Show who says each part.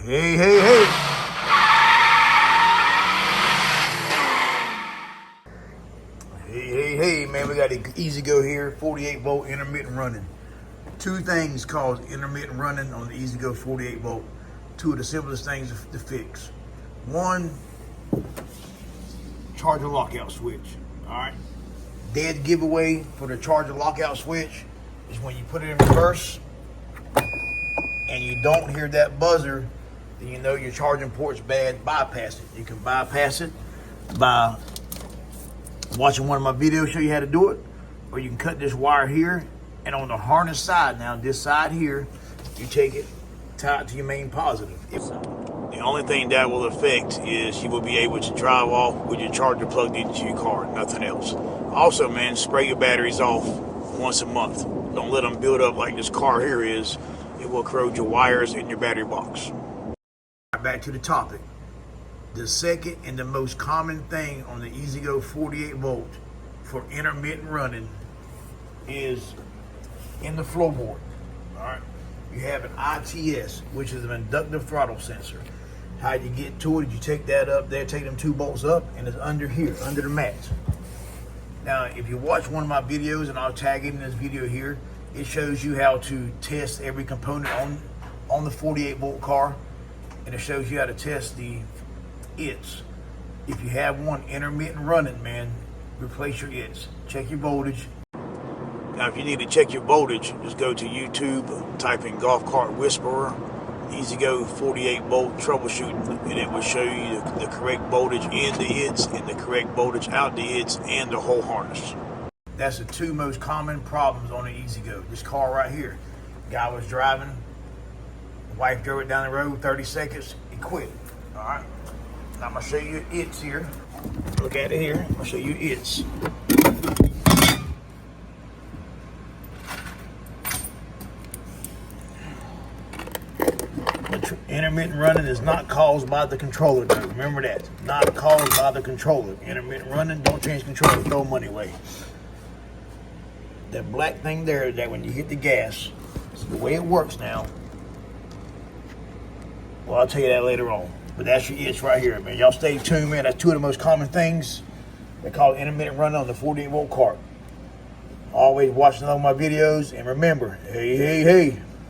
Speaker 1: Hey, hey, hey. Hey, man, we got the EZGO here, 48 volt intermittent running. Two things cause intermittent running on the EZGO 48 volt. Two of the simplest things to fix. One, charger lockout switch, all right? Dead giveaway for the charger lockout switch is when you put it in reverse and you don't hear that buzzer, then you know your charging port's bad, bypass it. You can bypass it by watching one of my videos show you how to do it, or you can cut this wire here, and on the harness side now, this side here, you take it, tie it to your main positive. The only thing that will affect is you will be able to drive off with your charger plugged into your car, nothing else. Also, man, spray your batteries off once a month. Don't let them build up like this car here is. It will corrode your wires in your battery box. Back to the topic. The second and the most common thing on the EZGO 48 volt for intermittent running is in the floorboard. All right, you have an ITS, which is an inductive throttle sensor. How you get to it is you take that up there, take them 2 bolts up, and it's under here, under the mat. Now, if you watch one of my videos, and I'll tag it in this video here, it shows you how to test every component on the 48 volt car, and it shows you how to test the ITS. If you have one intermittent running, man, replace your ITS. Check your voltage. Now, if you need to check your voltage, just go to YouTube, type in golf cart whisperer, EZGO 48 volt troubleshooting, and it will show you the correct voltage in the ITS and the correct voltage out the ITS and the whole harness. That's the 2 most common problems on the EZGO. This car right here, guy was driving, wife drove it down the road, 30 seconds, he quit. All right. Now I'm gonna show you ITS here. Look at it here. I'm gonna show you ITS. Intermittent running is not caused by the controller, though. Remember that. Not caused by the controller. Intermittent running, don't change controller, throw money away. That black thing there, that when you hit the gas, it's the way it works now. Well, I'll tell you that later on. But that's your ITS right here, man. Y'all stay tuned, man. That's 2 of the most common things they call intermittent running on the 48 volt cart. Always watching all my videos, and remember, hey, hey, hey.